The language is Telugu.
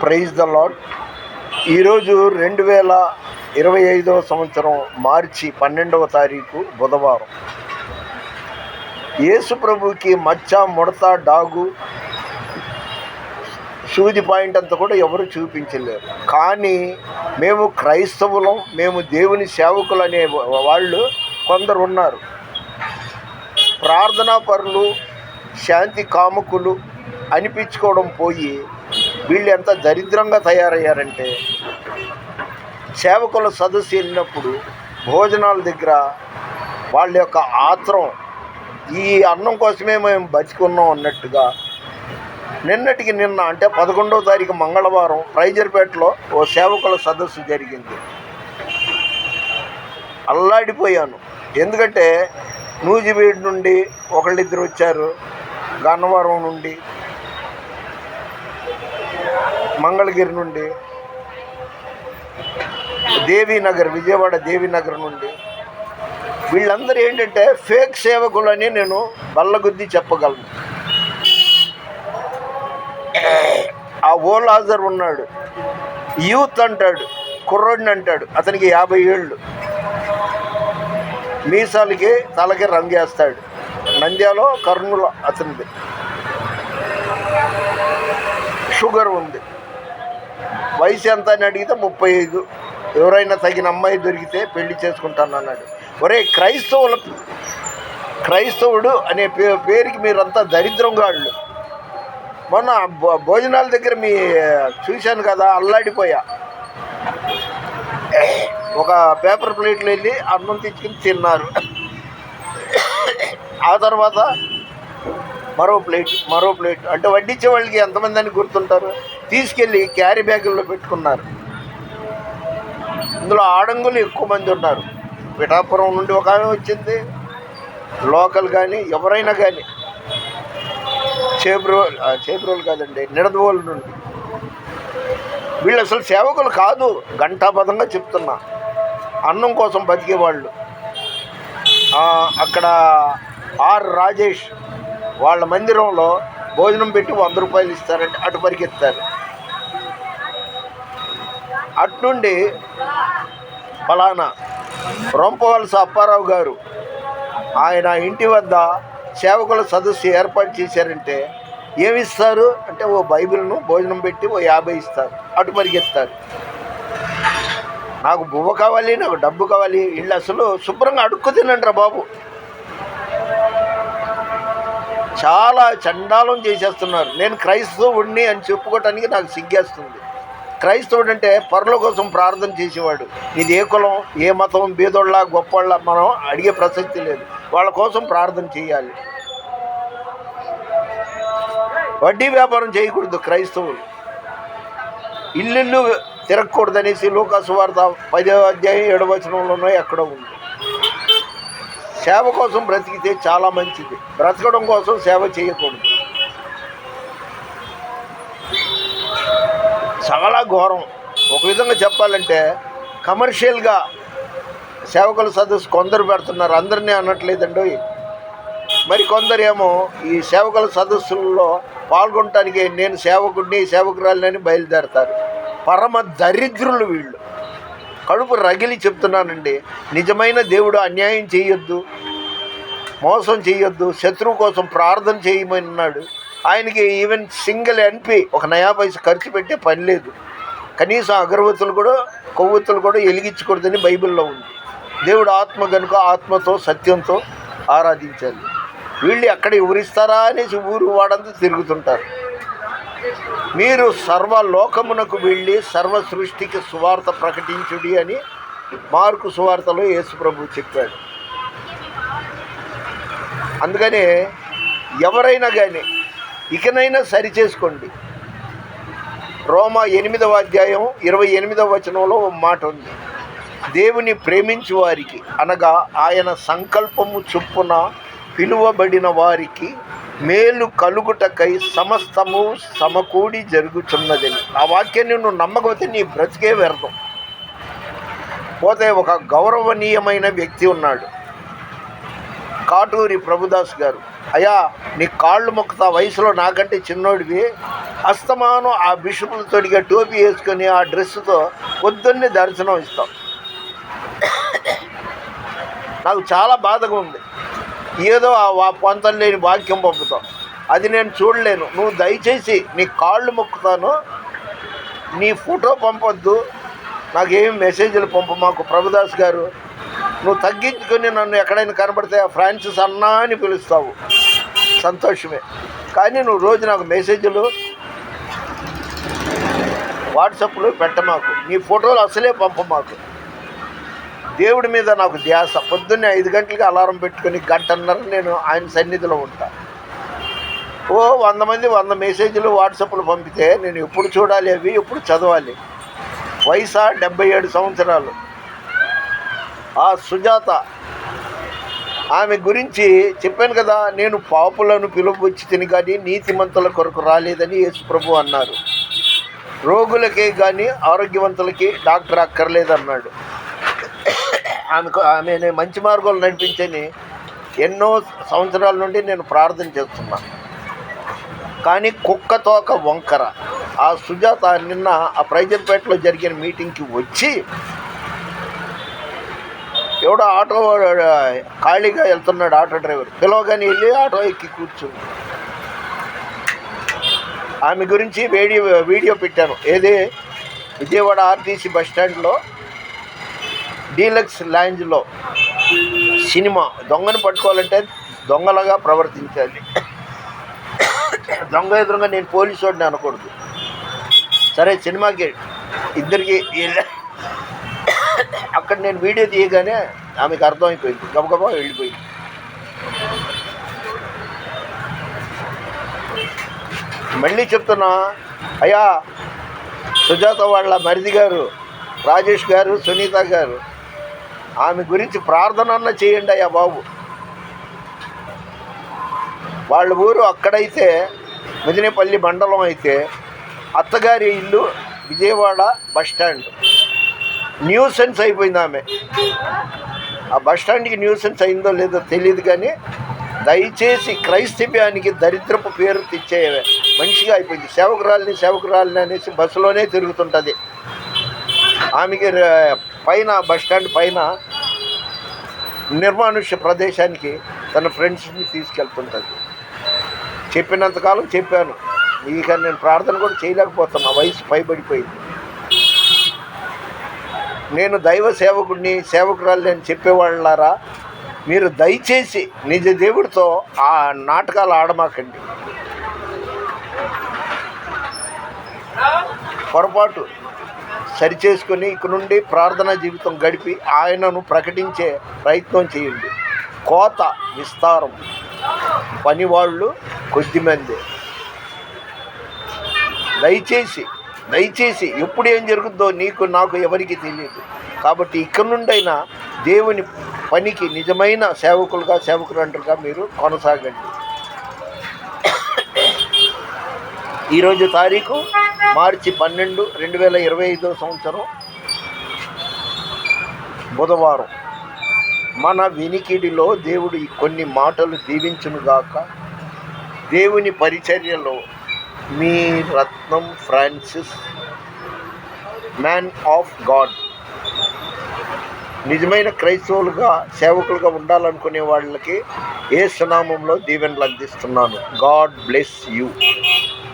Praise the lord. ఈరోజు 2025 సంవత్సరం మార్చి 12వ తారీఖు బుధవారం. యేసు ప్రభుకి మచ్చ, ముడత, డాగు, సూది పాయింట్ అంతా కూడా ఎవరు చూపించలేరు. కానీ మేము క్రైస్తవులం, మేము దేవుని సేవకులు అనే వాళ్ళు కొందరు ఉన్నారు. ప్రార్థనా పరులు, శాంతి కాముకులు అనిపించుకోవడం పోయి వీళ్ళు ఎంత దరిద్రంగా తయారయ్యారంటే, సేవకుల సదస్సు వెళ్ళినప్పుడు భోజనాల దగ్గర వాళ్ళ యొక్క ఆత్రం ఈ అన్నం కోసమే మేము బతికున్నాం అన్నట్టుగా నిన్నటికి నిన్న అంటే 11వ తారీఖు మంగళవారం రైజర్పేటలో ఓ సేవకుల సదస్సు జరిగింది. అల్లాడిపోయాను. ఎందుకంటే నూజివీడు నుండి ఒకళ్ళిద్దరు వచ్చారు, గన్నవరం నుండి, మంగళగిరి నుండి, దేవీనగర్, విజయవాడ దేవీనగర్ నుండి. వీళ్ళందరూ ఏంటంటే ఫేక్ సేవకులని నేను బల్లగుద్ది చెప్పగలను. ఆ ఓలాజర్ ఉన్నాడు, యూత్ అంటాడు, కుర్రోడిని అంటాడు, అతనికి 50 ఏళ్ళు, మీసాలకి తలకి రంగేస్తాడు, నంద్యాలో కర్నూలు అతనిది, షుగర్ ఉంది, వయసు ఎంత అని అడిగితే 35, ఎవరైనా తగిన అమ్మాయి దొరికితే పెళ్లి చేసుకుంటాను అన్నాడు. ఒరే క్రైస్తవుడు అనే పేరుకి మీరంతా దరిద్రంగాళ్ళు. మొన్న భోజనాల దగ్గర చూశాను కదా, అల్లాడిపోయా. ఒక పేపర్ ప్లేట్లో వెళ్ళి అన్నం తెచ్చుకుని తిన్నారు. ఆ తర్వాత మరో ప్లేట్ అంటే వడ్డించే వాళ్ళకి ఎంతమంది అని గుర్తుంటారు, తీసుకెళ్ళి క్యారీ బ్యాగుల్లో పెట్టుకున్నారు. ఇందులో ఆడంగులు ఎక్కువ మంది ఉన్నారు. పిఠాపురం నుండి ఒక ఆమె వచ్చింది, లోకల్ కానీ ఎవరైనా కానీ, చేబ్రోలు కాదండి, నిడదవోలు నుండి. వీళ్ళు అసలు సేవకులు కాదు, ఘంటాపథంగా చెప్తున్నా. అన్నం కోసం బతికేవాళ్ళు. అక్కడ ఆర్ రాజేష్ వాళ్ళ మందిరంలో భోజనం పెట్టి 100 రూపాయలు ఇస్తారంటే అటు పరిగెత్తారు. అట్నుండి ఫలానా రొంపవలస అప్పారావు గారు ఆయన ఇంటి వద్ద సేవకుల సదస్సు ఏర్పాటు చేశారంటే ఏమిస్తారు అంటే ఓ బైబిల్ను భోజనం పెట్టి ఓ 50 ఇస్తారు, అటు పరిగెత్తారు. నాకు బువ్వ కావాలి, నాకు డబ్బు కావాలి. వీళ్ళు అసలు శుభ్రంగా అడుక్కు తినండి రా బాబు. చాలా చండాలం చేసేస్తున్నారు. నేను క్రైస్తవుడిని అని చెప్పుకోవటానికి నాకు సిగ్గేస్తుంది. క్రైస్తవుడు అంటే పరుల కోసం ప్రార్థన చేసేవాడు. ఇది ఏ కులం, ఏ మతం, బీదోళ్ళ గొప్పోళ్ళ మనం అడిగే ప్రసక్తి లేదు. వాళ్ళ కోసం ప్రార్థన చేయాలి. వడ్డీ వ్యాపారం చేయకూడదు క్రైస్తవులు. ఇల్లు తిరగకూడదనేసి లూకా సువార్త 10వ అధ్యాయం 7వ వచనంలోనో ఎక్కడో ఉంది. సేవ కోసం బ్రతికితే చాలా మంచిది, బ్రతకడం కోసం సేవ చేయకూడదు. చాలా ఘోరం. ఒక విధంగా చెప్పాలంటే కమర్షియల్గా సేవకుల సదస్సు కొందరు పెడుతున్నారు, అందరినీ అనట్లేదండి. మరి కొందరేమో ఈ సేవకుల సదస్సుల్లో పాల్గొనటానికి నేను సేవకుడిని, సేవకురాలని బయలుదేరతారు. పరమ దరిద్రులు వీళ్ళు. కడుపు రగిలి చెప్తున్నానండి. నిజమైన దేవుడు అన్యాయం చేయొద్దు, మోసం చేయొద్దు, శత్రువు కోసం ప్రార్థన చేయమన్నాడు. ఆయనకి ఈవెన్ సింగిల్ ఎన్పి ఒక నయా పైసా ఖర్చు పెట్టే పని లేదు. కనీసం అగరవత్తులు కూడా, కొవ్వొత్తులు కూడా వెలిగించకూడదని బైబిల్లో ఉంది. దేవుడు ఆత్మ కనుక ఆత్మతో సత్యంతో ఆరాధించాలి. వీళ్ళు ఎక్కడ ఎవరిస్తారా అనేసి ఊరు వాడంతా తిరుగుతుంటారు. మీరు సర్వలోకమునకు వెళ్ళి సర్వ సృష్టికి సువార్త ప్రకటించుడి అని మార్కు సువార్తలో యేసు ప్రభు చెప్పాడు. అందుకనే ఎవరైనా కానీ ఇకనైనా సరిచేసుకోండి. రోమా 8వ అధ్యాయం 28వ వచనంలో ఒక మాట ఉంది. దేవుని ప్రేమించు వారికి అనగా ఆయన సంకల్పము చొప్పున పిలువబడిన వారికి మేలు కలుగుటకై సమస్తము సమకూడి జరుగుతున్నదని. ఆ వాక్యాన్ని నువ్వు నమ్మకపోతే నీ బ్రతికే వ్యర్థం. పోతే ఒక గౌరవనీయమైన వ్యక్తి ఉన్నాడు, కాటూరి ప్రభుదాస్ గారు. అయ్యా నీ కాళ్ళు మొక్కుతా, వయసులో నాకంటే చిన్నోడివి, అస్తమానం ఆ బిషపులు తొడిగా టోపీ వేసుకొని ఆ డ్రెస్సుతో పొద్దున్నే దర్శనం ఇస్తాం. నాకు చాలా బాధగా ఉంది. ఏదో ఆ పొంతలు లేని వాక్యం పంపుతాం, అది నేను చూడలేను. నువ్వు దయచేసి నీ కాళ్ళు మొక్కుతాను, నీ ఫోటో పంపొద్దు, నాకేం మెసేజ్లు పంపు మాకు. ప్రభుదాస్ గారు, నువ్వు తగ్గించుకొని నన్ను ఎక్కడైనా కనబడితే ఫ్రాన్సిస్ అన్నా అని పిలుస్తావు, సంతోషమే. కానీ నువ్వు రోజు నాకు మెసేజ్లు వాట్సాప్లో పెట్టమాకు, నీ ఫోటోలు అసలే పంపమాకు. దేవుడి మీద నాకు ధ్యాస. పొద్దున్నే 5 గంటలకి అలారం పెట్టుకొని 1.5 గంటలు నేను ఆయన సన్నిధిలో ఉంటా. 100 మంది 100 మెసేజ్లు వాట్సాప్లు పంపితే నేను ఎప్పుడు చూడాలి, అవి ఎప్పుడు చదవాలి? వయసు 77 సంవత్సరాలు. ఆ సుజాత, ఆమె గురించి చెప్పాను కదా, నేను పాపులను పిలువచ్చి తిని కానీ నీతిమంతుల కొరకు రాలేదని యేసు ప్రభు అన్నారు. రోగులకే కానీ ఆరోగ్యవంతులకి డాక్టర్ అక్కర్లేదన్నాడు. ఆమె మంచి మార్గంలో నడిపించని ఎన్నో సంవత్సరాల నుండి నేను ప్రార్థన చేస్తున్నా. కానీ కుక్కతోక వంకర ఆ సుజాత నిన్న ఆ ప్రైజర్పేటలో జరిగిన మీటింగ్కి వచ్చి, ఎవడో ఆటో ఖాళీగా వెళ్తున్నాడు, ఆటో డ్రైవర్ పిలవగానే వెళ్ళి ఆటో ఎక్కి కూర్చుంది. ఆమె గురించి వీడియో పెట్టాను. ఏది, విజయవాడ ఆర్టీసీ బస్టాండ్లో డీలక్స్ లాంజ్లో సినిమా. దొంగను పట్టుకోవాలంటే దొంగలాగా ప్రవర్తించాలి. దొంగ ఎదురుగా నేను పోలీసు వాడిని అనకూడదు. సరే, సినిమాకి ఇద్దరికి అక్కడ నేను వీడియో తీయగానే ఆమెకు అర్థమైపోయింది, గబగబా వెళ్ళిపోయింది. మళ్ళీ చెప్తున్నా, అయ్యా సుజాత వాళ్ళ మరిది గారు, రాజేష్ గారు, సునీత గారు, ఆమె గురించి ప్రార్థన అన్న చేయండి అయ్యా బాబు. వాళ్ళ ఊరు అక్కడైతే మెదినేపల్లి మండలం అయితే, అత్తగారి ఇల్లు విజయవాడ బస్టాండ్. న్యూసెన్స్ అయిపోయింది ఆమె. ఆ బస్టాండ్కి న్యూసెన్స్ అయిందో లేదో తెలియదు, కానీ దయచేసి క్రైస్తవ్యానికి దరిద్రపు పేరు తెచ్చే మనిషిగా అయిపోయింది. సేవకురాలిని అనేసి బస్సులోనే తిరుగుతుంటుంది. ఆమెకి పైన బస్టాండ్ పైన నిర్మానుష్య ప్రదేశానికి తన ఫ్రెండ్స్ని తీసుకెళ్తుంటుంది. చెప్పినంతకాలం చెప్పాను, ఇక నేను ప్రార్థన కూడా చేయలేకపోతున్నా, వయసు పైబడిపోయింది. నేను దైవ సేవకుడిని, సేవకురాలని అని చెప్పేవాళ్ళారా, మీరు దయచేసి నిజ దేవుడితో ఆ నాటకాలు ఆడమాకండి. పొరపాటు సరిచేసుకొని ఇక నుండి ప్రార్థనా జీవితం గడిపి ఆయనను ప్రకటించే ప్రయత్నం చేయండి. కోత విస్తారం, పనివాళ్ళు కొద్దిమంది. దయచేసి ఎప్పుడు ఏం జరుగుద్దో నీకు నాకు ఎవరికి తెలియదు. కాబట్టి ఇక్కడి నుండైనా దేవుని పనికి నిజమైన సేవకులంటరుగా మీరు కొనసాగండి. ఈరోజు తారీఖు మార్చి 12, 2025 సంవత్సరం, బుధవారం. మన వినికిడిలో దేవుడు కొన్ని మాటలు దీవించునుగాక. దేవుని పరిచర్యలో మీ రత్నం ఫ్రాన్సిస్, మ్యాన్ ఆఫ్ గాడ్. నిజమైన క్రైస్తవులుగా సేవకులుగా ఉండాలనుకునే వాళ్ళకి యేసు నామములో దీవెనలు అందిస్తున్నాను. God bless you.